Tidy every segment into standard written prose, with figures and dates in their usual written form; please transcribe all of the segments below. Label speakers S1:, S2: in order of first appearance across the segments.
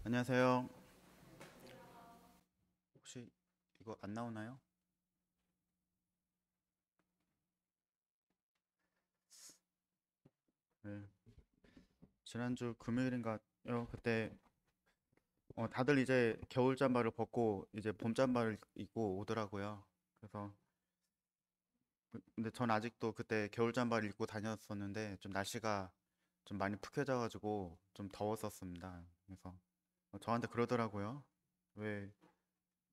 S1: 안녕하세요. 혹시 이거 안 나오나요? 네. 지난주 금요일인가요? 그때 다들 이제 겨울 잠바를 벗고 이제 봄 잠바를 입고 오더라고요. 그래서 근데 전 아직도 그때 겨울 잠바를 입고 다녔었는데 좀 날씨가 좀 많이 푹해져가지고 좀 더웠었습니다. 그래서 저한테 그러더라고요. 왜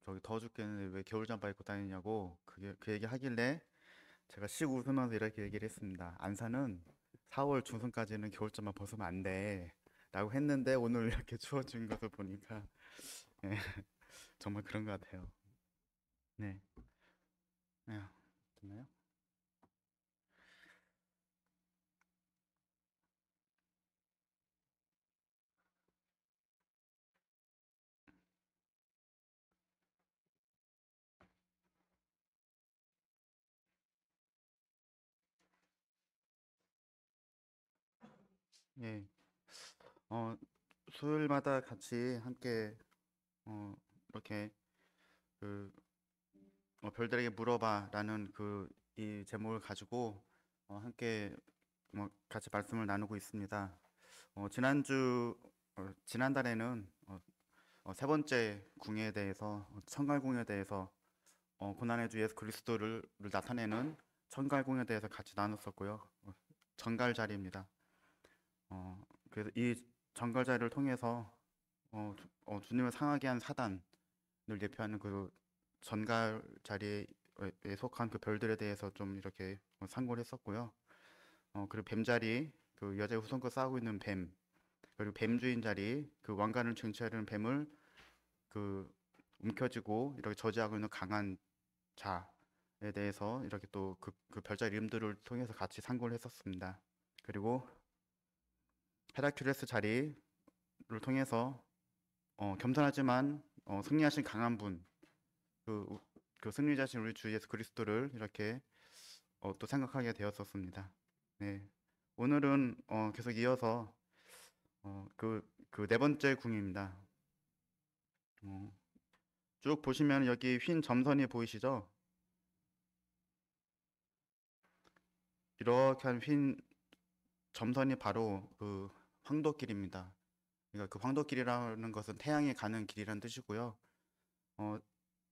S1: 저기 더워 죽겠는데 왜 겨울 잠바 입고 다니냐고 그 얘기 하길래 제가 씩 웃으면서 이렇게 얘기를 했습니다. 안사는 4월 중순까지는 겨울잠만 벗으면 안 돼. 라고 했는데 오늘 이렇게 추워진 것을 보니까 예, 정말 그런 것 같아요. 네. 네. 됐나요? 예. 어, 수요일마다 같이 함께 어, 이렇게 그 별들에게 물어봐라는 그 이 제목을 가지고 함께 같이 말씀을 나누고 있습니다. 지난달에는 세 번째 궁예에 대해서 천갈궁에 대해서 고난의 주 예수 그리스도를 나타내는 천갈궁에 대해서 같이 나눴었고요. 전갈자리입니다. 그래서 이 전갈자리를 통해서 주님을 상하게 한 사단을 예표하는 그 전갈자리에 속한 그 별들에 대해서 좀 이렇게 상고를 했었고요. 그리고 뱀자리, 그 여자의 후손과 싸우고 있는 뱀, 그리고 뱀주인 자리, 그 왕관을 증취하려는 뱀을 그 움켜쥐고 이렇게 저지하고 있는 강한 자에 대해서 이렇게 또 그 별자리 이름들을 통해서 같이 상고를 했었습니다. 그리고 헤라큘레스 자리를 통해서 겸손하지만 승리하신 강한 분, 그, 그 승리자신 우리 주 예수 그리스도를 이렇게 또 생각하게 되었었습니다. 네, 오늘은 계속 이어서 그 네 번째 궁입니다. 어, 쭉 보시면 여기 흰 점선이 보이시죠? 이렇게 한 흰 점선이 바로 그 황도길입니다. 그러니까 그 황도길이라는 것은 태양이 가는 길이라는 뜻이고요. 어,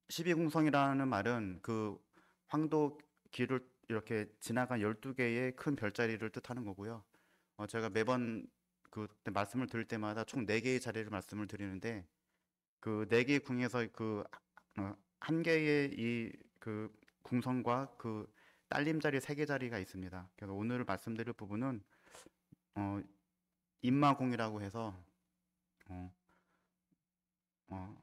S1: 12궁성이라는 말은 그 황도길을 이렇게 지나간 12개의 큰 별자리를 뜻하는 거고요. 제가 매번 그 말씀을 드릴 때마다 총 4개의 자리를 말씀을 드리는데 그 4개의 궁에서 한 개의 이 그 궁성과 그 딸림자리 3개 자리가 있습니다. 그래서 오늘 말씀드릴 부분은 어, 인마궁이라고 해서 어, 어,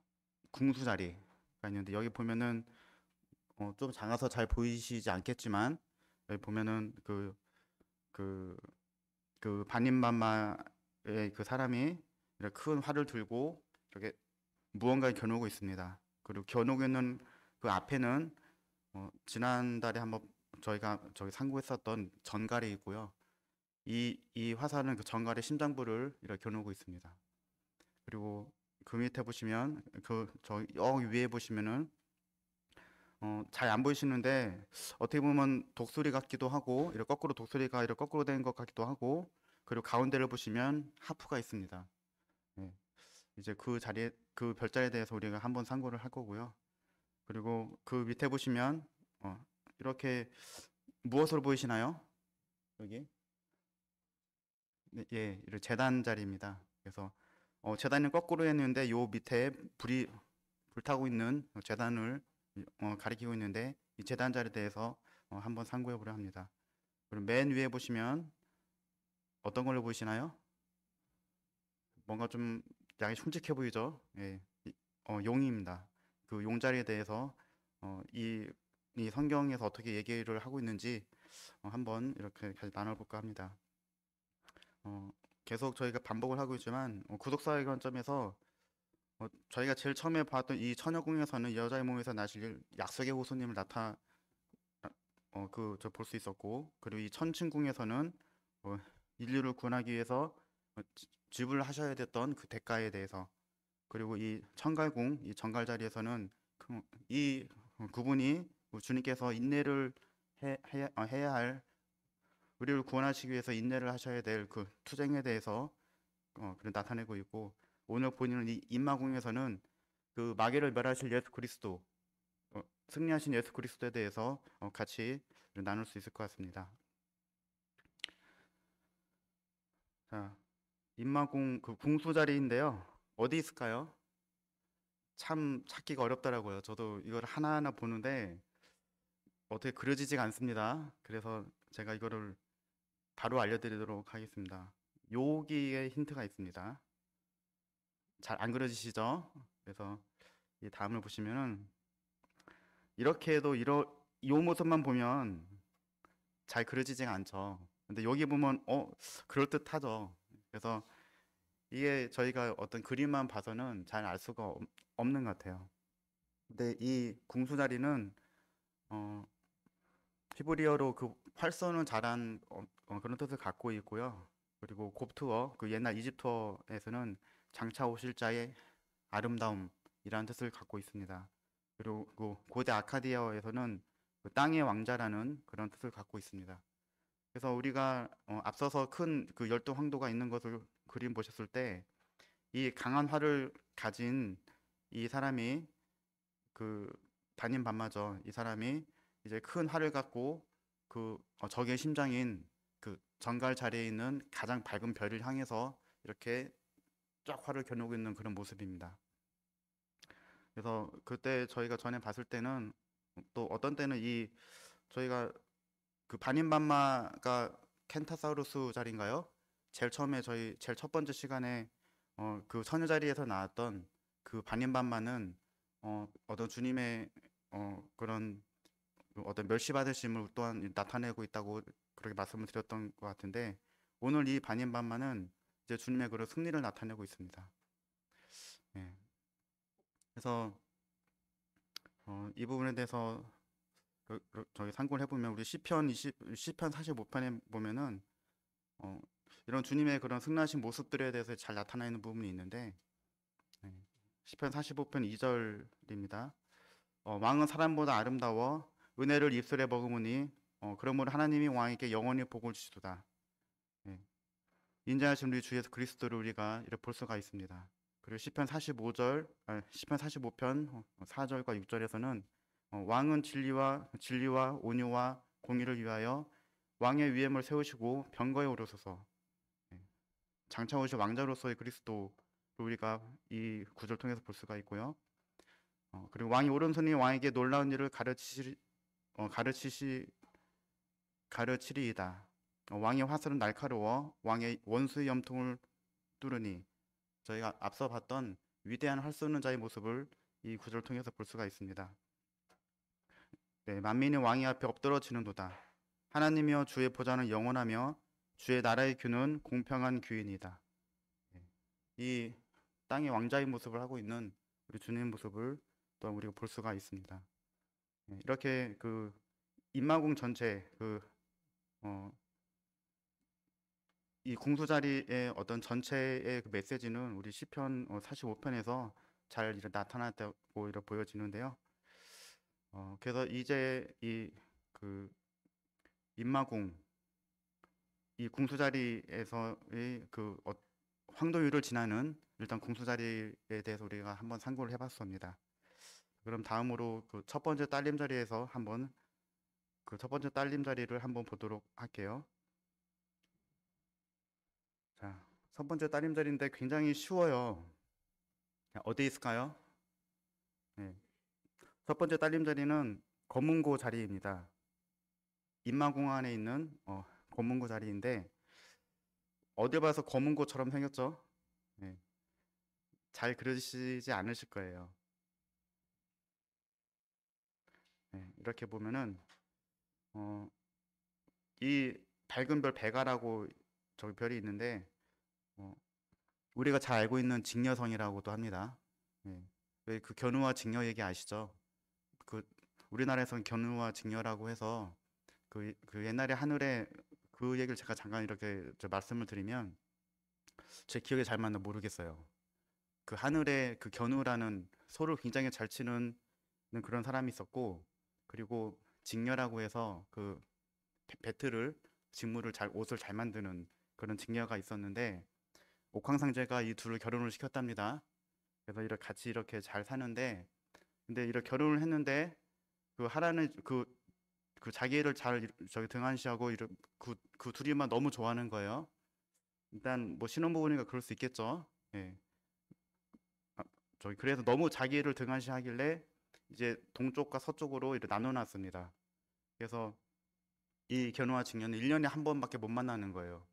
S1: 궁수 자리가 있는데 여기 보면은 좀 작아서 잘 보이시지 않겠지만 여기 보면은 그, 그 반인반마의 그 사람이 이렇게 큰 활을 들고 이렇게 무언가를 겨누고 있습니다. 그리고 겨누고 있는 그 앞에는 지난달에 한번 저희가 저기 상고했었던 전갈이 있고요. 이 화살은 그 전갈의 심장부를 이렇게 겨누고 있습니다. 그리고 그 밑에 보시면 그 저 위에 보시면은 잘 안 보이시는데 어떻게 보면 독수리 같기도 하고 이렇게 거꾸로 독수리가 이렇게 거꾸로 된 것 같기도 하고 그리고 가운데를 보시면 하프가 있습니다. 네. 이제 그 자리에 그 별자리에 대해서 우리가 한번 상고를 할 거고요. 그리고 그 밑에 보시면 이렇게 무엇으로 보이시나요? 여기 네, 예, 이렇게 재단 자리입니다. 그래서 재단이 거꾸로 했는데 요 밑에 불타고 있는 재단을 가리키고 있는데 이 재단 자리에 대해서 한번 상고해 보려 합니다. 그리고 맨 위에 보시면 어떤 걸로 보이시나요? 뭔가 좀 양이 흉측해 보이죠? 예, 용입니다. 그 용자리에 대해서 이 성경에서 어떻게 얘기를 하고 있는지 한번 이렇게 같이 나눠볼까 합니다. 어, 계속 저희가 반복을 하고 있지만 구속사의 관점에서 저희가 제일 처음에 봤던 이 처녀궁에서는 여자의 몸에서 나실 약속의 호수님을 저 볼 수 있었고 그리고 이 천칭궁에서는 인류를 구원하기 위해서 지불을 하셔야 됐던 그 대가에 대해서 그리고 이 청갈궁, 이 정갈 자리에서는 이 그분이 주님께서 인내를 해야 할, 우리를 구원하시기 위해서 인내를 하셔야 될 그 투쟁에 대해서 그를 나타내고 있고, 오늘 보이는 이 임마궁에서는 그 마귀를 멸하실 예수 그리스도, 승리하신 예수 그리스도에 대해서 같이 나눌 수 있을 것 같습니다. 자, 임마궁 그 궁수 자리인데요. 어디 있을까요? 참 찾기가 어렵더라고요. 저도 이걸 하나하나 보는데 어떻게 그려지지가 않습니다. 그래서 제가 이거를 바로 알려드리도록 하겠습니다. 여기에 힌트가 있습니다. 잘 안 그려지시죠? 그래서 이 다음을 보시면은 이렇게 해도 이 모습만 보면 잘 그려지지가 않죠. 근데 여기 보면 그럴듯하죠. 그래서 이게 저희가 어떤 그림만 봐서는 잘 알 수가 없는 것 같아요. 근데 이 궁수 자리는 히브리어로 그 활 쏘는 잘한 그런 뜻을 갖고 있고요. 그리고 곱투어, 그 옛날 이집트어에서는 장차 오실 자의 아름다움이라는 뜻을 갖고 있습니다. 그리고 고대 아카디아어에서는 그 땅의 왕자라는 그런 뜻을 갖고 있습니다. 그래서 우리가 앞서서 큰 그 열두 황도가 있는 것을 그림 보셨을 때 이 강한 활을 가진 이 사람이 그 반인 반마죠. 이 사람이 이제 큰 활을 갖고 그 적의 심장인 그 정갈 자리에 있는 가장 밝은 별을 향해서 이렇게 쫙 활을 겨누고 있는 그런 모습입니다. 그래서 그때 저희가 전에 봤을 때는 또 어떤 때는 이 저희가 그 반인반마가 켄타사우루스 자리인가요? 제일 처음에 저희 제일 첫 번째 시간에 그 선녀 자리에서 나왔던 그 반인반마는 어떤 주님의 그런 어떤 멸시받으심을 또한 나타내고 있다고 그렇게 말씀을 드렸던 것 같은데, 오늘 이 반인반마는 이제 주님의 그런 승리를 나타내고 있습니다. 예. 그래서 이 부분에 대해서 저희参考를 해보면 우리 시편 45편에 보면은 어, 이런 주님의 그런 승리하신 모습들에 대해서 잘 나타나 있는 부분이 있는데, 네. 시편 45편 2절입니다. 왕은 사람보다 아름다워 은혜를 입술에 머금으니 그러므로 하나님이 왕에게 영원히 복을 주시도다. 네. 인자하신 우리 주 예수 그리스도를 우리가 이렇게 볼 수가 있습니다. 그리고 시편 45편 4절과 6절에서는 왕은 진리와 온유와 공의를 위하여 왕의 위엄을 세우시고 병거에 오르소서. 네. 장차 오실 왕자로서의 그리스도를 우리가 이 구절 통해서 볼 수가 있고요. 그리고 왕이 오른손이 왕에게 놀라운 일을 가르치리이다. 왕의 화살은 날카로워 왕의 원수의 염통을 뚫으니, 저희가 앞서 봤던 위대한 활 쏘는 자의 모습을 이 구절을 통해서 볼 수가 있습니다. 네, 만민이 왕의 앞에 엎드러지는도다. 하나님이여 주의 보좌는 영원하며 주의 나라의 규는 공평한 규이니이다. 네, 이 땅의 왕자의 모습을 하고 있는 우리 주님의 모습을 또한 우리가 볼 수가 있습니다. 네, 이렇게 그 임마궁 전체 이 궁수자리의 어떤 전체의 그 메시지는 우리 시편 45편에서 잘 이렇게 나타났다고 이렇게 보여지는데요. 그래서 이제 이 그 임마궁, 이 궁수자리에서의 그 황도유를 지나는 일단 궁수자리에 대해서 우리가 한번 상고를 해봤습니다. 그럼 다음으로 그 첫 번째 딸림 자리에서 한번 그 첫 번째 딸림 자리를 한번 보도록 할게요. 자, 첫 번째 딸림 자리인데 굉장히 쉬워요. 어디 있을까요? 네. 첫 번째 딸림 자리는 검문고 자리입니다. 인마공 안에 있는 검문고 자리인데 어디 봐서 검문고처럼 생겼죠? 네. 잘 그려지지 않으실 거예요. 네. 이렇게 보면은 이 밝은 별 베가라고 저기 별이 있는데 우리가 잘 알고 있는 직녀성이라고도 합니다. 네. 왜 그 견우와 직녀 얘기 아시죠? 그 우리나라에서는 견우와 직녀라고 해서 그 옛날에 하늘에 그 얘기를 제가 잠깐 이렇게 말씀을 드리면 제 기억에 잘 맞나 모르겠어요. 그 하늘에 그 견우라는 소를 굉장히 잘 치는 그런 사람이 있었고, 그리고 직녀라고 해서 그 배틀을 직무를 잘 옷을 잘 만드는 그런 직녀가 있었는데, 옥황상제가 이 둘을 결혼을 시켰답니다. 그래서 이렇게 같이 이렇게 잘 사는데, 근데 이렇게 결혼을 했는데 그 하라는 그 자기를 잘 저기 등한시하고 그 둘이만 너무 좋아하는 거예요. 일단 뭐 신혼부부니까 그럴 수 있겠죠. 예. 아, 저기 그래서 너무 자기를 등한시하길래 이제 동쪽과 서쪽으로 이렇게 나눠놨습니다. 그래서 이 견우와 직녀는 1년에 한 번밖에 못 만나는 거예요.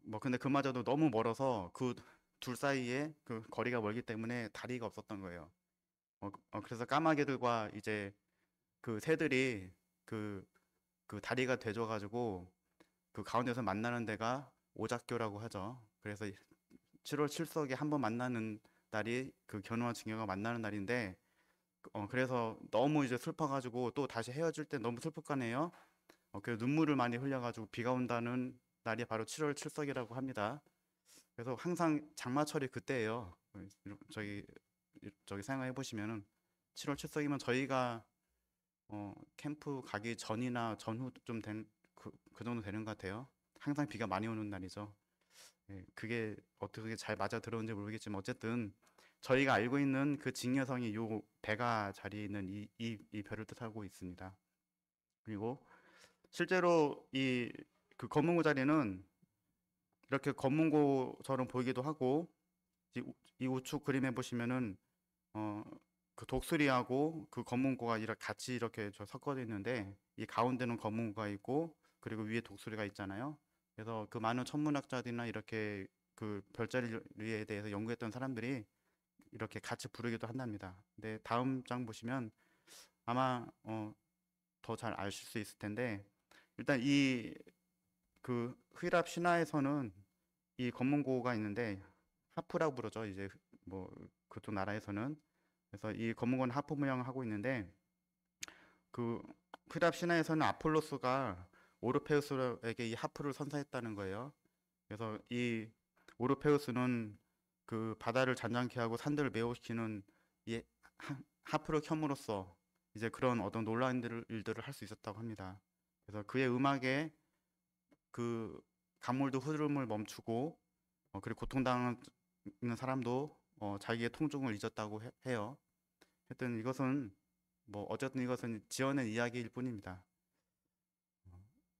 S1: 뭐 근데 그마저도 너무 멀어서 그 둘 사이에 그 거리가 멀기 때문에 다리가 없었던 거예요. 그래서 까마귀들과 이제 그 새들이 그, 그 다리가 돼줘가지고 그 가운데서 만나는 데가 오작교라고 하죠. 그래서 7월 7석에 한 번 만나는 날이 그 견우와 직녀가 만나는 날인데, 그래서 너무 이제 슬퍼가지고 또 다시 헤어질 때 너무 슬플 거네요. 그래서 눈물을 많이 흘려가지고 비가 온다는 날이 바로 7월 7석이라고 합니다. 그래서 항상 장마철이 그때예요. 저기 생각해 보시면은 7월 7석이면 저희가 캠프 가기 전이나 전후 좀 된 그 정도 되는 것 같아요. 항상 비가 많이 오는 날이죠. 예, 그게 어떻게 잘 맞아 들어오는지 모르겠지만 어쨌든 저희가 알고 있는 그 직녀성이 요 배가 자리에 있는 이 별을 뜻하고 있습니다. 그리고 실제로 이 그 검문고 자리는 이렇게 검문고처럼 보이기도 하고, 이 우측 그림에 보시면은 어, 그 독수리하고 그 검문고가 이렇게 같이 이렇게 섞어져 있는데, 이 가운데는 검문고가 있고 그리고 위에 독수리가 있잖아요. 그래서 그 많은 천문학자들이나 이렇게 그 별자리에 대해서 연구했던 사람들이 이렇게 같이 부르기도 한답니다. 근데 다음 장 보시면 아마 더 잘 아실 수 있을 텐데, 일단 이 그 휘랍 신화에서는 이 검문고가 있는데 하프라고 부르죠. 이제 뭐 그쪽 나라에서는. 그래서 이 검문고는 하프 모양을 하고 있는데, 그 휘랍 신화에서는 아폴로스가 오르페우스에게 이 하프를 선사했다는 거예요. 그래서 이 오르페우스는 그 바다를 잔잔케 하고 산들을 메워시키는 이 하프를 켬으로써 이제 그런 어떤 놀라운 일들을 할 수 있었다고 합니다. 그래서 그의 음악에 그 강물도 흐름을 멈추고, 그리고 고통당하는 사람도 자기의 통증을 잊었다고 해요. 하여튼 이것은 뭐 어쨌든 이것은 지어낸 이야기일 뿐입니다.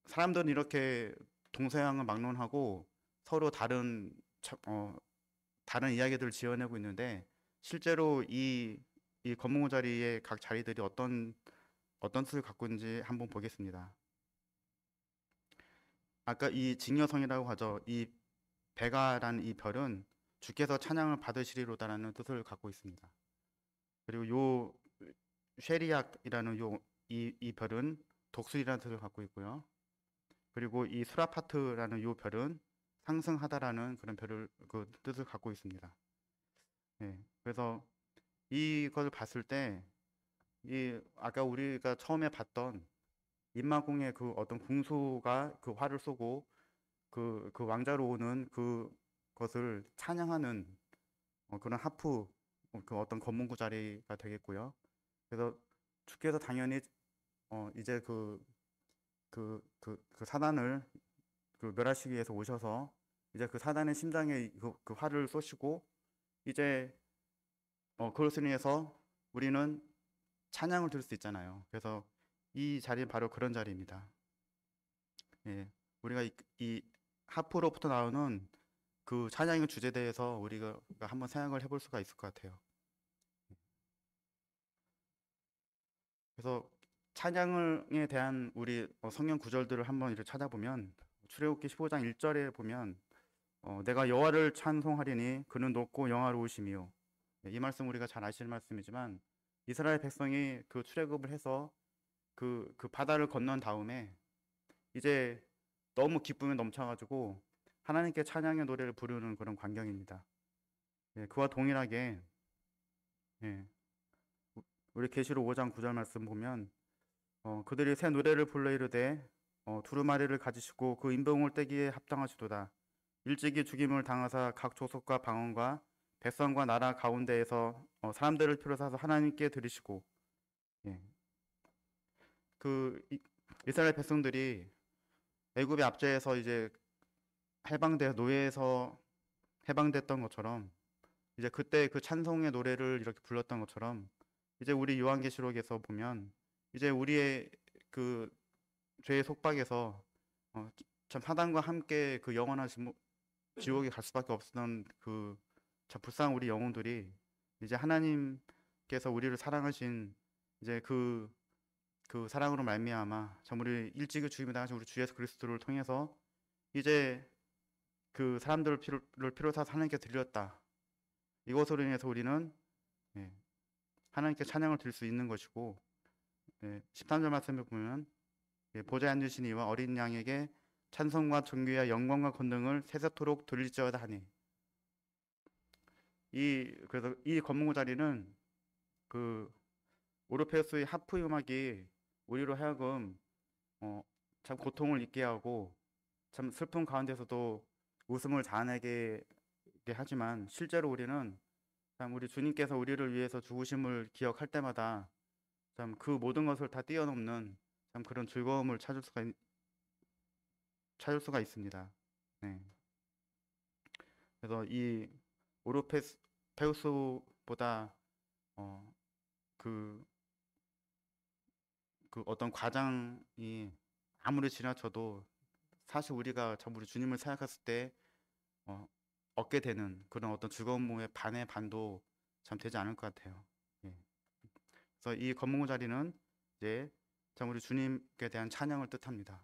S1: 사람들은 이렇게 동서양을 막론하고 서로 다른 이야기들을 지어내고 있는데, 실제로 이 검문고 자리의 각 자리들이 어떤 뜻을 갖고 있는지 한번 보겠습니다. 아까 이 직녀성이라고 하죠. 이 베가라는 이 별은 주께서 찬양을 받으시리로다라는 뜻을 갖고 있습니다. 그리고 요 쉐리악이라는 이 별은 독수리라는 뜻을 갖고 있고요. 그리고 이 수라파트라는 요 별은 상승하다라는 그런 별을 그 뜻을 갖고 있습니다. 네, 그래서 이것을 봤을 때 이 아까 우리가 처음에 봤던 인마공의 그 어떤 궁수가 그 활을 쏘고 그 왕자로 오는 그것을 찬양하는 그런 하프, 그 어떤 검문고 자리가 되겠고요. 그래서 주께서 당연히 이제 그 사단을 그 멸하시기 위해서 오셔서 이제 그 사단의 심장에 그 활을 쏘시고 이제 그것을 위해서 우리는 찬양을 들을 수 있잖아요. 그래서 이 자리는 바로 그런 자리입니다. 예, 우리가 이 하프로부터 나오는 그 찬양의 주제에 대해서 우리가 한번 생각을 해볼 수가 있을 것 같아요. 그래서 찬양에 대한 우리 성경 구절들을 한번 이렇게 찾아보면, 출애굽기 15장 1절에 보면 내가 여호와를 찬송하리니 그는 높고 영화로우시며, 이 말씀 우리가 잘 아시는 말씀이지만 이스라엘 백성이 그 출애굽을 해서 그 바다를 건넌 다음에 이제 너무 기쁨에 넘쳐가지고 하나님께 찬양의 노래를 부르는 그런 광경입니다. 예, 그와 동일하게 예, 우리 계시록 5장 9절 말씀 보면 그들이 새 노래를 불러 이르되 두루마리를 가지시고 그 인봉을 떼기에 합당하시도다. 일찍이 죽임을 당하사 각 족속과 방언과 백성과 나라 가운데에서 사람들을 필요해서 하나님께 드리시고, 예. 이스라엘 백성들이 애굽의 압제에서 이제 노예에서 해방됐던 것처럼, 이제 그때 그 찬송의 노래를 이렇게 불렀던 것처럼, 이제 우리 요한계시록에서 보면 이제 우리의 그 죄의 속박에서 참 사단과 함께 그 영원한 지옥에 갈 수밖에 없었던 참 불쌍한 우리 영혼들이 이제 하나님께서 우리를 사랑하신 이제 그 사랑으로 말미암아 참 우리 일찍이 죽임을 당하신 우리 주 예수 그리스도를 통해서 이제 그 사람들을 필요로 해서 하나님께 드렸다. 이것으로 인해서 우리는 예, 하나님께 찬양을 드릴 수 있는 것이고, 13절 말씀을 보면 보좌에 앉으신 이와 어린 양에게 찬송과 존귀와 영광과 권능을 세세토록 돌릴지어다 하니, 그래서 이 건문고 자리는 그 오르페우스의 하프 음악이 우리로 하여금 참 고통을 잊게 하고 참 슬픈 가운데서도 웃음을 자아내게 하지만, 실제로 우리는 참 우리 주님께서 우리를 위해서 죽으심을 기억할 때마다 참 그 모든 것을 다 뛰어넘는 참 그런 즐거움을 찾을 수가 있습니다. 네. 그래서 이 오르페우스보다 그 어떤 과장이 아무리 지나쳐도 사실 우리가 참 우리 주님을 생각했을 때 얻게 되는 그런 어떤 즐거움의 반의 반도 참 되지 않을 것 같아요. 예. 그래서 이 건문고 자리는 이제 참 우리 주님께 대한 찬양을 뜻합니다.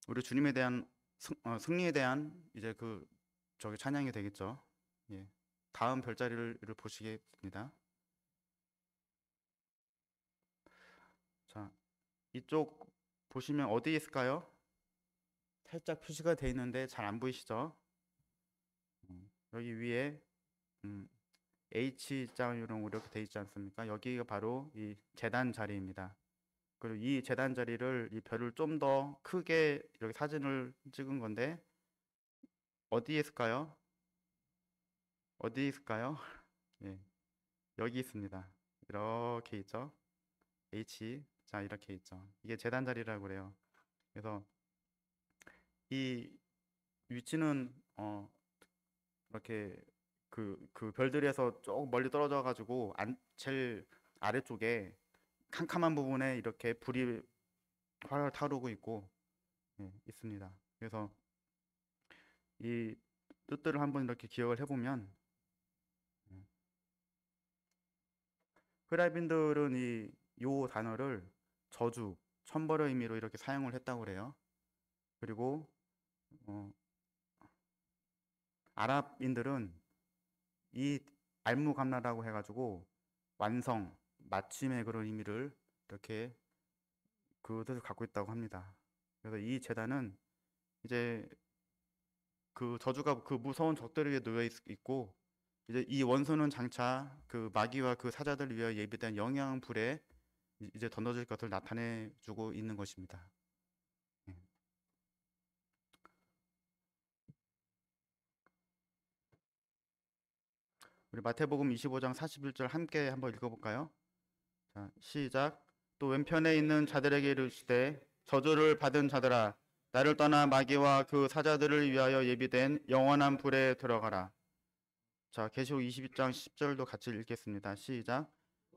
S1: 우리 주님에 대한 승리에 대한 이제 저기 찬양이 되겠죠. 예. 다음 별자리를 보시겠습니다. 자, 이쪽 보시면 어디 있을까요? 살짝 표시가 되어 있는데 잘 안 보이시죠? 여기 위에 H자로 이렇게 되어 있지 않습니까? 여기가 바로 이 제단 자리입니다. 그리고 이 제단 자리를, 이 별을 좀 더 크게 이렇게 사진을 찍은 건데 어디에 있을까요? 어디 있을까요? 예, 여기 있습니다. 이렇게 있죠. H, 자 이렇게 있죠. 이게 제단 자리라고 그래요. 그래서 이 위치는 이렇게 그 별들에서 조금 멀리 떨어져 가지고 제일 아래쪽에 캄캄한 부분에 이렇게 불이 활활 타오르고 있고 있습니다. 그래서 이 뜻들을 한번 이렇게 기억을 해보면, 헤라빈들은 요 단어를 저주, 천벌의 의미로 이렇게 사용을 했다고 그래요. 그리고 아랍인들은 이 알무감라라고 해가지고 완성, 마침의 그런 의미를 이렇게 그 뜻을 갖고 있다고 합니다. 그래서 이 제단은 이제 그 저주가 그 무서운 적들에게 놓여 있고, 이제 이 원수는 장차 그 마귀와 그 사자들을 위하여 예비된 영양불에 이제 던져질 것을 나타내주고 있는 것입니다. 예. 우리 마태복음 25장 41절 함께 한번 읽어볼까요? 자, 시작. 또 왼편에 있는 자들에게 이르시되 저주를 받은 자들아, 나를 떠나 마귀와 그 사자들을 위하여 예비된 영원한 불에 들어가라. 자, 계시록 22장 10절도 같이 읽겠습니다. 시작.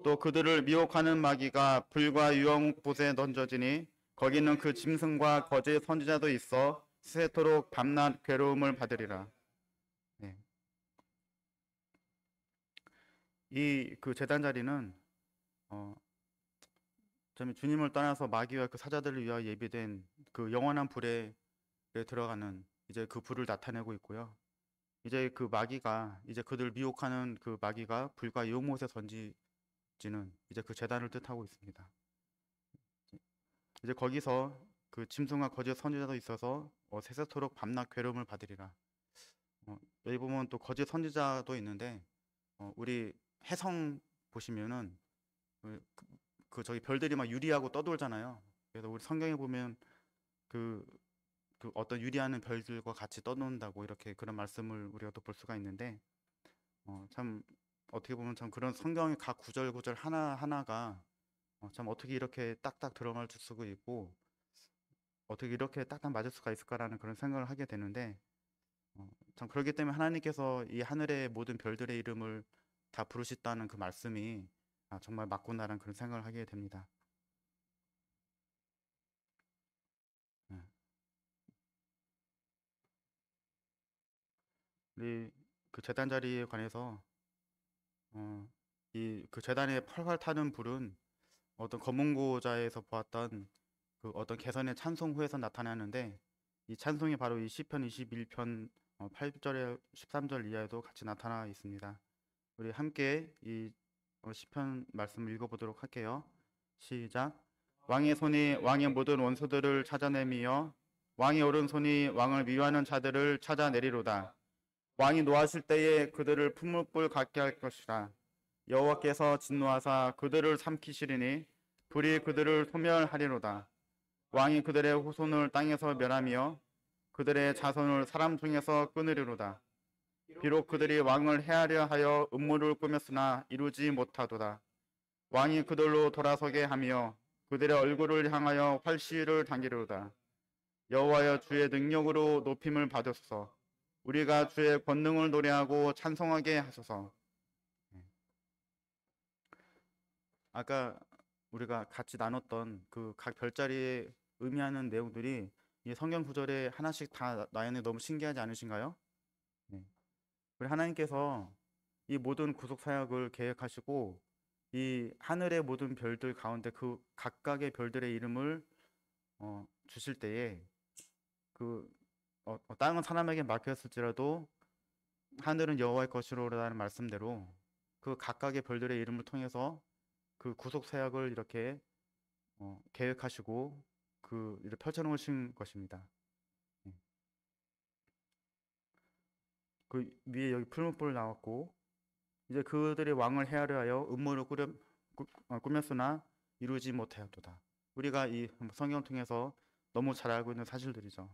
S1: 또 그들을 미혹하는 마귀가 불과 유황못에 던져지니 거기는 그 짐승과 거짓 선지자도 있어 세토록 밤낮 괴로움을 받으리라. 네. 이 그 제단 자리는 주님을 떠나서 마귀와 그 사자들을 위하여 예비된 그 영원한 불에 들어가는 이제 그 불을 나타내고 있고요. 이제 그 마귀가 이제 그들 미혹하는 그 마귀가 불과 유황못에 던지지는 이제 그 제단을 뜻하고 있습니다. 이제 거기서 그 짐승과 거짓 선지자도 있어서 세세토록 밤낮 괴로움을 받으리라. 여기 보면 또 거짓 선지자도 있는데 우리 해성 보시면은 저기 별들이 막 유리하고 떠돌잖아요. 그래서 우리 성경에 보면 그 그 어떤 유리하는 별들과 같이 떠돈다고 이렇게 그런 말씀을 우리가 또 볼 수가 있는데 참 어떻게 보면 참 그런 성경의 각 구절 구절 하나 하나가 참 어떻게 이렇게 딱딱 들어맞을 수가 있고 어떻게 이렇게 딱딱 맞을 수가 있을까라는 그런 생각을 하게 되는데 참 그렇기 때문에 하나님께서 이 하늘의 모든 별들의 이름을 다 부르셨다는 그 말씀이 정말 맞구나라는 그런 생각을 하게 됩니다. 네. 우리 그 제단 자리에 관해서 이 그 제단에 활활 타는 불은 어떤 검은고자에서 보았던 그 어떤 개선의 찬송 후에서 나타나는데 이 찬송이 바로 이 시편 21편 8절에 13절 이하에도 같이 나타나 있습니다. 우리 함께 이 시편 말씀 읽어보도록 할게요. 시작. 왕의 손이 왕의 모든 원수들을 찾아내미며 왕의 오른손이 왕을 미워하는 자들을 찾아내리로다. 왕이 노하실 때에 그들을 풀무불 같게 할 것이라. 여호와께서 진노하사 그들을 삼키시리니 불이 그들을 소멸하리로다. 왕이 그들의 후손을 땅에서 멸하며 그들의 자손을 사람 중에서 끊으리로다. 비록 그들이 왕을 해하려 하여 음모를 꾸몄으나 이루지 못하도다. 왕이 그들로 돌아서게 하며 그들의 얼굴을 향하여 활시를 당기리로다. 여호와여 주의 능력으로 높임을 받으소서. 우리가 주의 권능을 노래하고 찬송하게 하소서. 아까 우리가 같이 나눴던 그 각 별자리에 의미하는 내용들이 이 성경 구절에 하나씩 다 나있는 너무 신기하지 않으신가요? 네. 우리 하나님께서 이 모든 구속 사역을 계획하시고 이 하늘의 모든 별들 가운데 그 각각의 별들의 이름을 주실 때에 그 땅은 사람에게 맡겼을지라도 하늘은 여호와의 것이로라는 말씀대로 그 각각의 별들의 이름을 통해서 그 구속 사역을 이렇게 계획하시고 그 이렇게 펼쳐놓으신 것입니다. 예. 그 위에 여기 풀무불 나왔고 이제 그들의 왕을 해하려 하여 음모를 꾸몄으나 이루지 못하였도다. 우리가 이 성경 통해서 너무 잘 알고 있는 사실들이죠.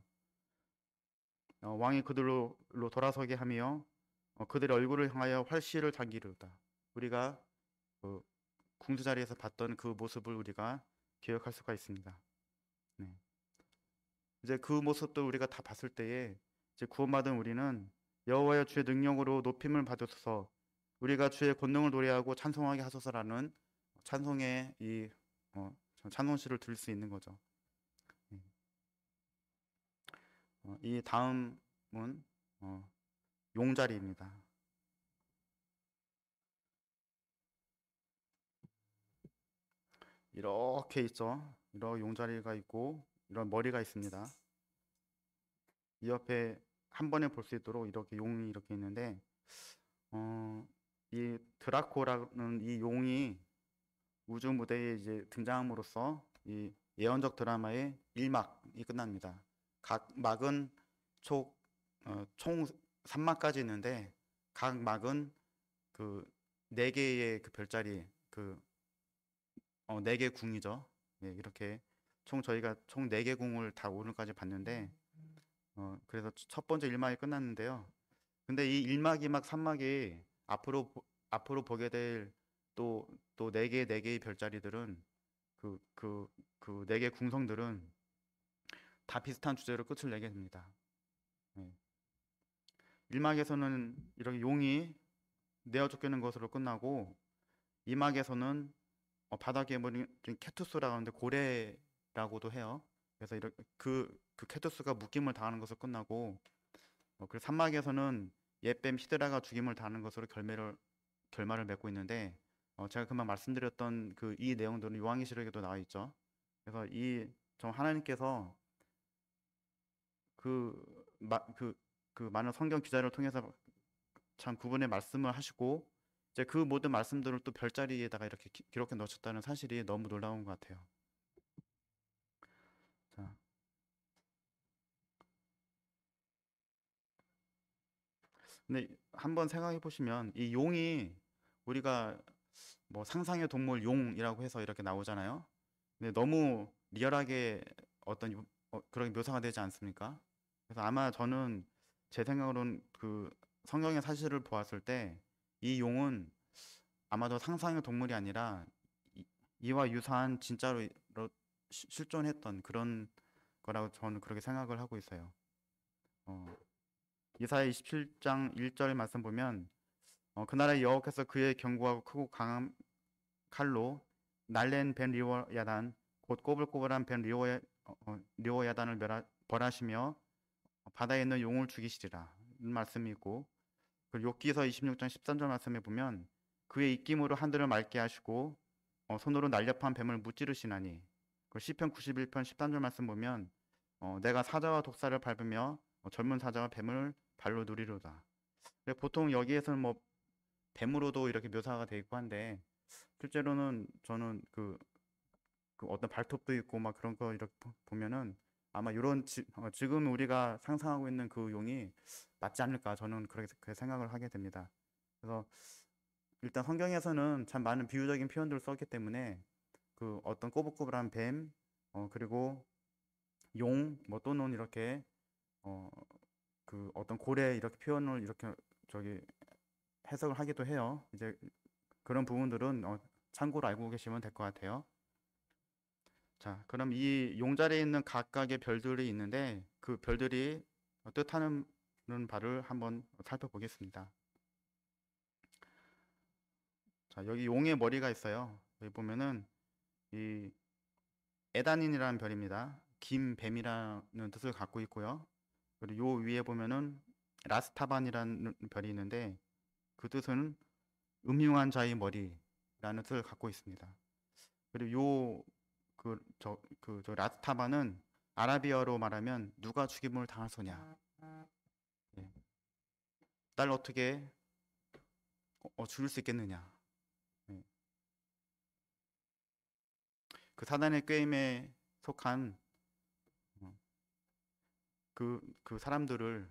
S1: 왕이 그들로 돌아서게 하며 그들의 얼굴을 향하여 활시를 당기리로다. 우리가 그 궁수 자리에서 봤던 그 모습을 우리가 기억할 수가 있습니다. 네. 이제 그 모습도 우리가 다 봤을 때에 이제 구원받은 우리는 여호와여 주의 능력으로 높임을 받으소서. 우리가 주의 권능을 노래하고 찬송하게 하소서라는 찬송의 이 찬송시를 들을 수 있는 거죠. 이 다음은 용자리입니다. 이렇게 있죠. 이런 용자리가 있고 이런 머리가 있습니다. 이 옆에 한 번에 볼 수 있도록 이렇게 용이 이렇게 있는데 이 드라코라는 이 용이 우주 무대에 이제 등장함으로써 이 예언적 드라마의 1막이 끝납니다. 각 막은 총 3막까지 있는데 각 막은 그 4개의 그 별자리 그 4개 궁이죠. 예, 이렇게 저희가 총 4개 궁을 다 오늘까지 봤는데 그래서 첫 번째 1막이 끝났는데요. 근데 이 1막, 2막, 3막이 앞으로 보게 될 또 4개의 별자리들은 그 4개 궁성들은 다 비슷한 주제로 끝을 내게 됩니다. 네. 1막에서는 이렇게 용이 내어 쫓기는 것으로 끝나고 2막에서는 바닥에 뭐는 캐투스라고 하는데 고래라고도 해요. 그래서 이렇게 그 캐투스가 묶임을 당하는 것으로 끝나고 그리고 3막에서는 옛뱀 히드라가 죽임을 당하는 것으로 결말을 맺고 있는데 제가 금방 말씀드렸던 그 이 내용들은 요한계시록에도 나와 있죠. 그래서 하나님께서 그 많은 성경 기자를 통해서 참 구분의 말씀을 하시고 이제 그 모든 말씀들을 또 별자리에다가 이렇게 기록해 넣으셨다는 사실이 너무 놀라운 것 같아요. 자, 근데 한번 생각해 보시면 이 용이 우리가 뭐 상상의 동물 용이라고 해서 이렇게 나오잖아요. 근데 너무 리얼하게 어떤 그렇게 묘사가 되지 않습니까? 그래서 아마 저는 제 생각으로는 그 성경의 사실을 보았을 때 이 용은 아마도 상상의 동물이 아니라 이와 유사한 진짜로 실존했던 그런 거라고 저는 그렇게 생각을 하고 있어요. 어, 이사야 27장 1절 말씀 보면 그날에 여호와께서 그의 견고하고 크고 강한 칼로 날랜 벤 리워 야단 곧 꼬불꼬불한 벤 리워 야단을 벌하시며 바다에 있는 용을 죽이시리라 이런 말씀이 있고, 그리고 욥기서 26장 13절 말씀에 보면 그의 입김으로 하늘을 맑게 하시고 손으로 날렵한 뱀을 무찌르시나니, 그 시편 91편 13절 말씀 보면 내가 사자와 독사를 밟으며 젊은 사자와 뱀을 발로 누리로다. 보통 여기에서는 뭐 뱀으로도 이렇게 묘사가 돼 있고 한데, 실제로는 저는 그 어떤 발톱도 있고 막 그런 거 이렇게 보면은 아마 이런 지금 우리가 상상하고 있는 그 용이 맞지 않을까, 저는 그렇게 생각을 하게 됩니다. 그래서 일단 성경에서는 참 많은 비유적인 표현들을 썼기 때문에 그 어떤 꼬불꼬불한 뱀, 그리고 용, 뭐 또는 이렇게 그 어떤 고래 이렇게 표현을 이렇게 저기 해석을 하기도 해요. 이제 그런 부분들은 참고로 알고 계시면 될 것 같아요. 자, 그럼 이 용자리에 있는 각각의 별들이 있는데 그 별들이 뜻하는 바를 한번 살펴보겠습니다. 자, 여기 용의 머리가 있어요. 여기 보면은 이 에단인이라는 별입니다. 긴 뱀이라는 뜻을 갖고 있고요. 그리고 요 위에 보면은 라스타반이라는 별이 있는데 그 뜻은 음흉한 자의 머리라는 뜻을 갖고 있습니다. 그리고 저 라스타반은 아라비아로 말하면 누가 죽임을 당하소냐, 예. 날 어떻게 죽일 수 있겠느냐, 예. 그 사단의 꾀임에 속한 그 사람들을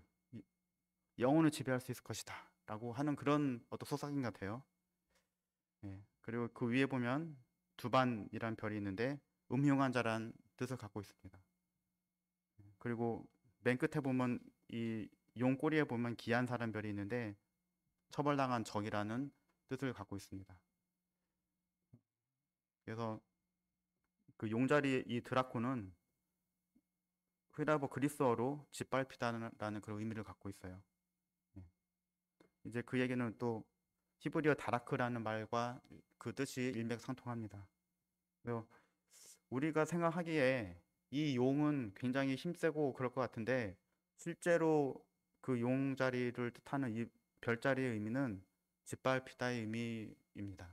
S1: 영혼을 지배할 수 있을 것이다 라고 하는 그런 어떤 소사인 같아요. 예. 그리고 그 위에 보면 두반이란 별이 있는데 음흉한 자란 뜻을 갖고 있습니다. 그리고 맨 끝에 보면 이 용 꼬리에 보면 기한사란 별이 있는데 처벌당한 적이라는 뜻을 갖고 있습니다. 그래서 그 용자리 이 드라코는 히라보 그리스어로 짓밟히다는 그런 의미를 갖고 있어요. 예. 이제 그 얘기는 또 히브리어 다라크라는 말과 그 뜻이 일맥상통합니다. 그래서 우리가 생각하기에 이 용은 굉장히 힘세고 그럴 것 같은데 실제로 그 용자리를 뜻하는 이 별자리의 의미는 짓밟히다의 의미입니다.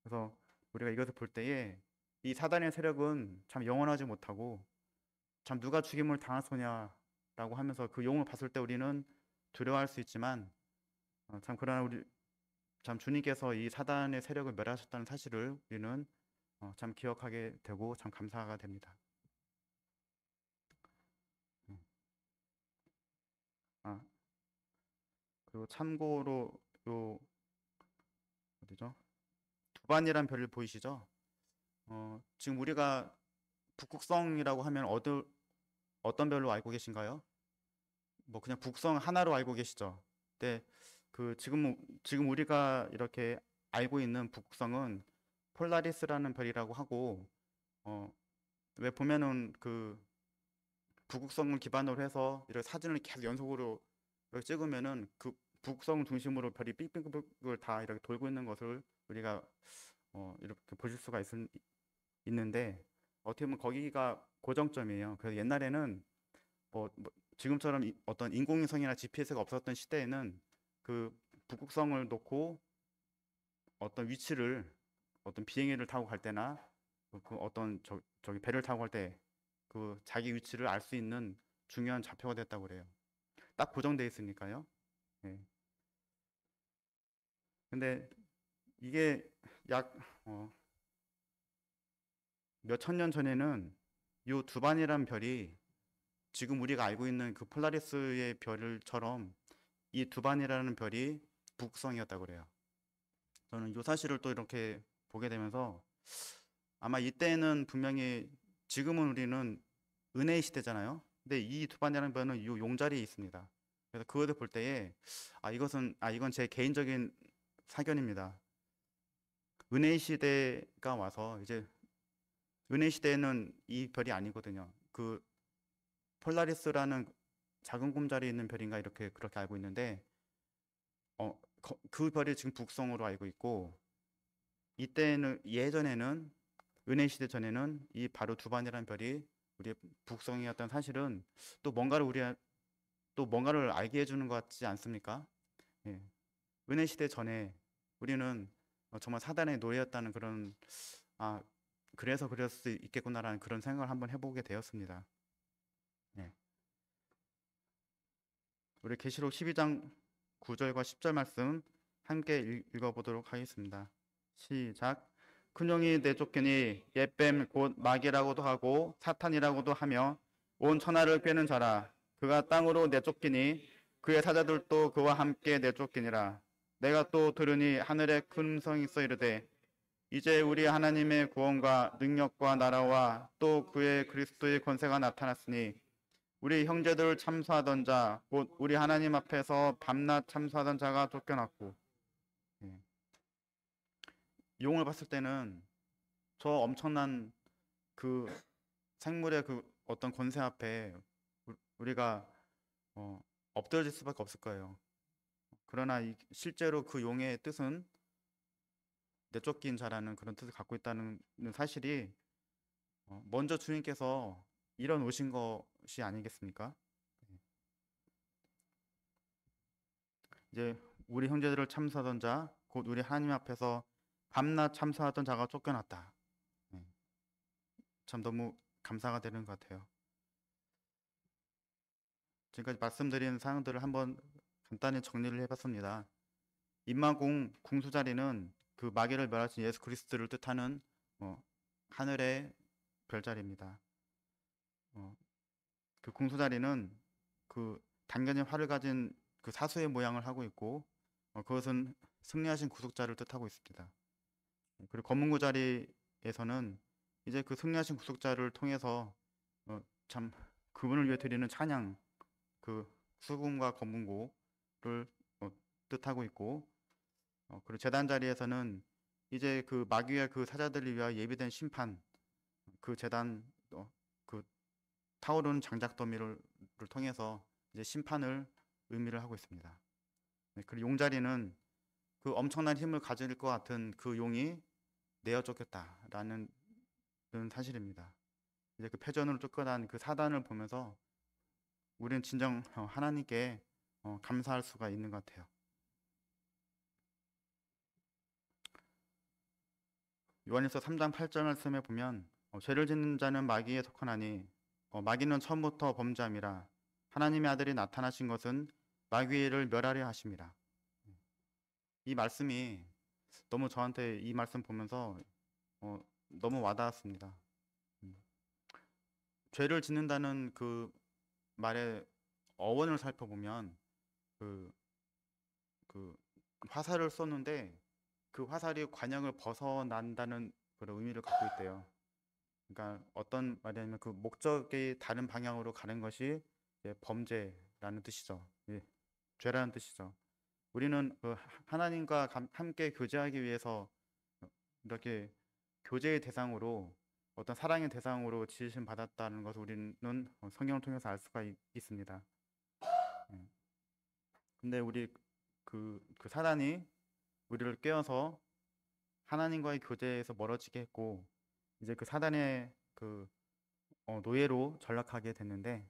S1: 그래서 우리가 이것을 볼 때에 이 사단의 세력은 참 영원하지 못하고 참 누가 죽임을 당하소냐라고 하면서 그 용을 봤을 때 우리는 두려워할 수 있지만 참 그러나 우리 참 주님께서 이 사단의 세력을 멸하셨다는 사실을 우리는 참 기억하게 되고 참 감사가 됩니다. 아, 그리고 참고로 요 어디죠? 두반이란 별을 보이시죠? 지금 우리가 북극성이라고 하면 어떤 별로 알고 계신가요? 뭐 그냥 북성 하나로 알고 계시죠? 근데 그 지금 우리가 이렇게 알고 있는 북극성은 폴라리스라는 별이라고 하고, 왜 보면은 그 북극성을 기반으로 해서 이렇게 사진을 계속 연속으로 이렇게 찍으면은 그 북극성 중심으로 별이 삑삑을 다 이렇게 돌고 있는 것을 우리가 이렇게 보실 수가 있는데 어떻게 보면 거기가 고정점이에요. 그래서 옛날에는 뭐 지금처럼 어떤 인공위성이나 GPS가 없었던 시대에는 그 북극성을 놓고 어떤 위치를 어떤 비행기를 타고 갈 때나 그 어떤 저기 배를 타고 갈 때 그 자기 위치를 알 수 있는 중요한 좌표가 됐다고 그래요. 딱 고정돼 있으니까요. 예. 근데 이게 약 몇천 년 전에는 요 두반이란 별이 지금 우리가 알고 있는 그 폴라리스의 별처럼 이 두반이라는 별이 북극성이었다고 그래요. 저는 이 사실을 또 이렇게 보게 되면서 아마 이때는 분명히 지금은 우리는 은혜의 시대잖아요. 근데 이 두반이라는 별은 이 용자리에 있습니다. 그래서 그것을 볼 때에 이건 제 개인적인 사견입니다. 은혜의 시대가 와서 이제 은혜 시대에는 이 별이 아니거든요. 그 폴라리스라는 작은 곰자리에 있는 별인가 이렇게 그렇게 알고 있는데 그 별이 지금 북성으로 알고 있고 이때는 예전에는 은혜 시대 전에는 이 바로 두반이라는 별이 우리의 북성이었던 사실은 또 뭔가를 알게 해주는 것 같지 않습니까? 예. 은혜 시대 전에 우리는 정말 사단의 노예였다는 그런 아 그래서 그럴 수 있겠구나라는 그런 생각을 한번 해보게 되었습니다. 네. 우리 계시록 12장 9절과 10절 말씀 함께 읽어보도록 하겠습니다. 시작. 큰 용이 내쫓기니 옛뱀 곧 마귀라고도 하고 사탄이라고도 하며 온 천하를 꿰는 자라. 그가 땅으로 내쫓기니 그의 사자들도 그와 함께 내쫓기니라. 내가 또 들으니 하늘에 큰 음성이 있어 이르되 이제 우리 하나님의 구원과 능력과 나라와 또 그의 그리스도의 권세가 나타났으니 우리 형제들 참수하던 자, 곧 우리 하나님 앞에서 밤낮 참수하던 자가 쫓겨났고, 예. 용을 봤을 때는 저 엄청난 그 생물의 그 어떤 권세 앞에 우리가 엎드려질 수밖에 없을 거예요. 그러나 실제로 그 용의 뜻은 내쫓긴 자라는 그런 뜻을 갖고 있다는 사실이 먼저 주님께서 이런 오신 것이 아니겠습니까? 이제 우리 형제들을 참수하던 자, 곧 우리 하나님 앞에서 밤낮 참수하던 자가 쫓겨났다. 참 너무 감사가 되는 것 같아요. 지금까지 말씀드린 사항들을 한번 간단히 정리를 해봤습니다. 임마궁 궁수자리는 그 마귀를 멸하신 예수 그리스도를 뜻하는 하늘의 별자리입니다. 그 궁수자리는 그 단견의 활을 가진 그 사수의 모양을 하고 있고 그것은 승리하신 구속자를 뜻하고 있습니다. 그리고 검문고 자리에서는 이제 그 승리하신 구속자를 통해서 참 그분을 위해 드리는 찬양, 그 수금과 검문고를 뜻하고 있고 그리고 제단 자리에서는 이제 그 마귀의 그 사자들을 위하여 예비된 심판, 그 제단 그 타오르는 장작 더미를 통해서 이제 심판을 의미를 하고 있습니다. 네, 그리고 용자리는 그 엄청난 힘을 가질 것 같은 그 용이 내어 쫓겼다라는 사실입니다. 이제 그 패전으로 쫓겨난 그 사단을 보면서 우리는 진정 하나님께 감사할 수가 있는 것 같아요. 요한일서 3장 8절 말씀에 보면 죄를 짓는 자는 마귀에 속하나니 마귀는 처음부터 범죄함이라 하나님의 아들이 나타나신 것은 마귀를 멸하려 하심이라. 이 말씀이 너무 저한테 이 말씀 보면서 너무 와닿았습니다. 죄를 짓는다는 그 말의 어원을 살펴보면 그 화살을 쏘는데 그 화살이 관역을 벗어난다는 그런 의미를 갖고 있대요. 그러니까 어떤 말이냐면 그 목적이 다른 방향으로 가는 것이 범죄라는 뜻이죠. 예, 죄라는 뜻이죠. 우리는 그 하나님과 함께 교제하기 위해서 이렇게 교제의 대상으로 어떤 사랑의 대상으로 지으심 받았다는 것을 우리는 성경을 통해서 알 수가 있습니다. 근데 우리 그 사단이 우리를 깨어서 하나님과의 교제에서 멀어지게 했고 이제 그 사단의 그 노예로 전락하게 됐는데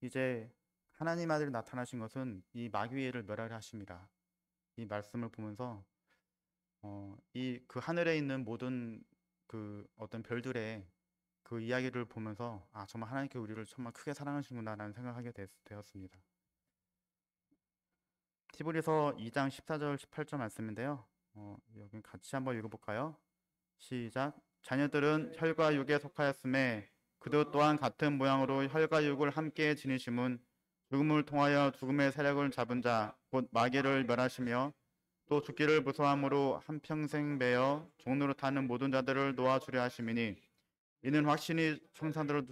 S1: 이제 하나님 아들이 나타나신 것은 이 마귀를 멸하려 하십니다. 이 말씀을 보면서 이 그 하늘에 있는 모든 그 어떤 별들의 그 이야기를 보면서 정말 하나님께 우리를 정말 크게 사랑하시구나라는 생각하게 되었습니다. 히브리서 2장 14절 18절 말씀인데요. 여기 같이 한번 읽어볼까요? 시작. 자녀들은 혈과 육에 속하였음에 그도 또한 같은 모양으로 혈과 육을 함께 지니심은 죽음을 통하여 죽음의 세력을 잡은 자 곧 마귀를 멸하시며 또 죽기를 무서함으로 한평생 매여 종로로 타는 모든 자들을 놓아주려 하심이니 이는 확신이 천사들을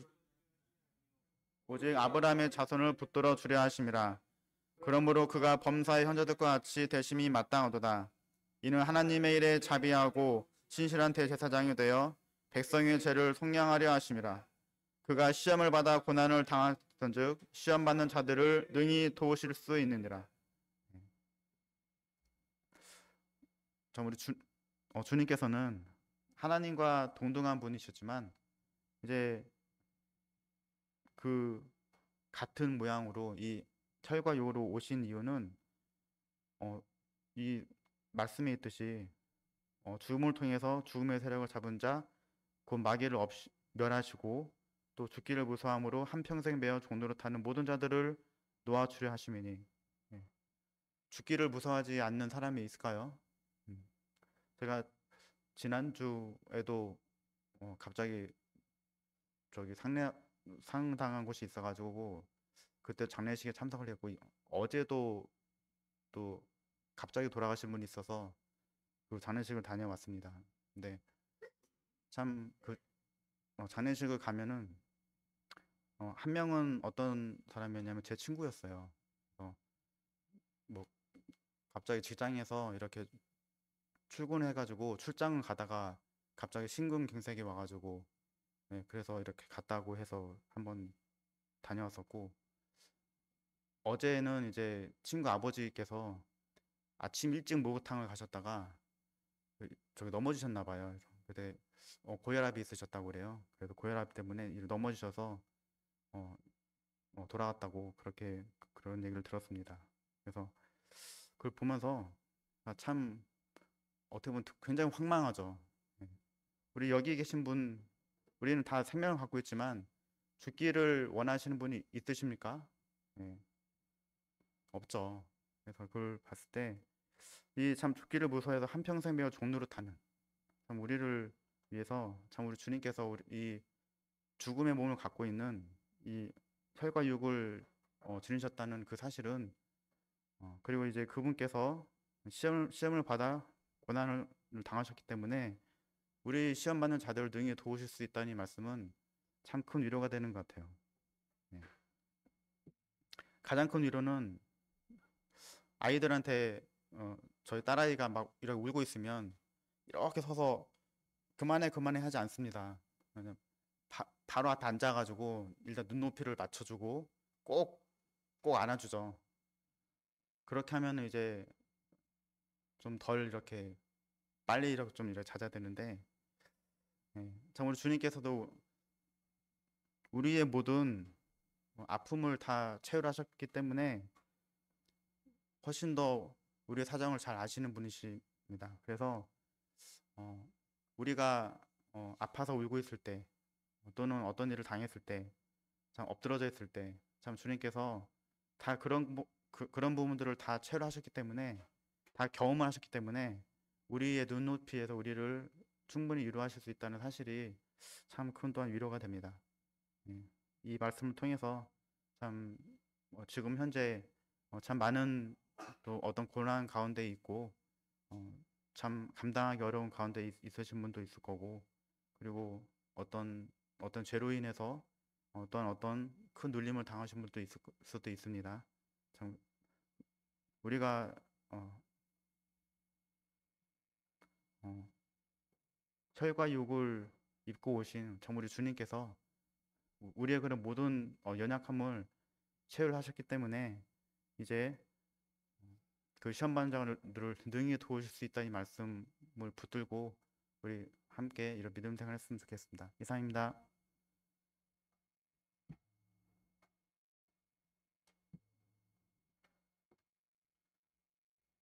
S1: 오직 아브라함의 자손을 붙들어 주려 하심이라. 그러므로 그가 범사의 현자들과 같이 대심이 마땅하도다. 이는 하나님의 일에 자비하고 신실한 대제사장이 되어 백성의 죄를 속량하려 하심이라. 그가 시험을 받아 고난을 당하던즉 시험 받는 자들을 능히 도우실 수 있느니라. 참 우리 주님께서는 하나님과 동등한 분이셨지만 이제 그 같은 모양으로 이 철과 요로 오신 이유는 어, 이 말씀에 있듯이 죽음을 통해서 죽음의 세력을 잡은 자 곧 마귀를 멸하시고 또 죽기를 무서함으로 한평생 매어 종로로 타는 모든 자들을 놓아주려 하심이니. 예. 죽기를 무서워하지 않는 사람이 있을까요? 음. 제가 지난주에도 갑자기 저기 상당한 곳이 있어가지고 그때 장례식에 참석을 했고 어제도 또 갑자기 돌아가신 분이 있어서 그 장례식을 다녀왔습니다. 근데 참 그 장례식을 가면은 한 명은 어떤 사람이었냐면 제 친구였어요. 그래서 뭐 갑자기 직장에서 이렇게 출근해가지고 출장을 가다가 갑자기 심근경색이 와가지고 네, 그래서 이렇게 갔다고 해서 한번 다녀왔었고 어제는 이제 친구 아버지께서 아침 일찍 목욕탕을 가셨다가 저기 넘어지셨나 봐요. 그때 고혈압이 있으셨다고 그래요. 그래서 고혈압 때문에 넘어지셔서 어, 돌아갔다고 그렇게 그런 얘기를 들었습니다. 그래서 그걸 보면서 참 어떻게 보면 굉장히 황망하죠. 예. 우리 여기 계신 분 우리는 다 생명을 갖고 있지만 죽기를 원하시는 분이 있으십니까? 예, 없죠. 그래서 그걸 봤을 때 이 참 죽기를 무서워해서 한평생 매어 종로를 타는 참 우리를 위해서 참 우리 주님께서 이 죽음의 몸을 갖고 있는 이 혈과 육을 지니셨다는 그 사실은 그리고 이제 그분께서 시험을 받아 고난을 당하셨기 때문에 우리 시험 받는 자들을 능히 도우실 수 있다는 이 말씀은 참 큰 위로가 되는 것 같아요. 예. 가장 큰 위로는 아이들한테 저희 딸아이가 막 이렇게 울고 있으면 이렇게 서서 그만해 그만해 하지 않습니다. 그냥 바로 앞에 앉아가지고 일단 눈높이를 맞춰주고 꼭 안아주죠. 그렇게 하면 이제 좀 덜 이렇게 빨리 이렇게 좀 이렇게 잦아드는데 참 우리 주님께서도 우리의 모든 아픔을 다 체휼하셨기 때문에 훨씬 더 우리의 사정을 잘 아시는 분이십니다. 그래서 어, 우리가 아파서 울고 있을 때 또는 어떤 일을 당했을 때 참 엎드러져 있을 때 참 주님께서 다 그런 부분들을 다 체휼하셨기 때문에 다 경험을 하셨기 때문에 우리의 눈높이에서 우리를 충분히 위로하실 수 있다는 사실이 참 큰 또한 위로가 됩니다. 예. 이 말씀을 통해서 참 지금 현재 참 많은 또 어떤 고난 가운데 있고 참 감당하기 어려운 가운데 있으신 분도 있을 거고 그리고 어떤 죄로 인해서 어떤 큰 눌림을 당하신 분도 있을 수도 있습니다. 참 우리가 어, 어, 혈과 육을 입고 오신 참 우리 주님께서 우리의 그런 모든 연약함을 체휼하셨기 때문에 이제 그 시험 반장들을 능히 도우실 수 있다 이 말씀을 붙들고 우리 함께 이런 믿음 생활 했으면 좋겠습니다. 이상입니다.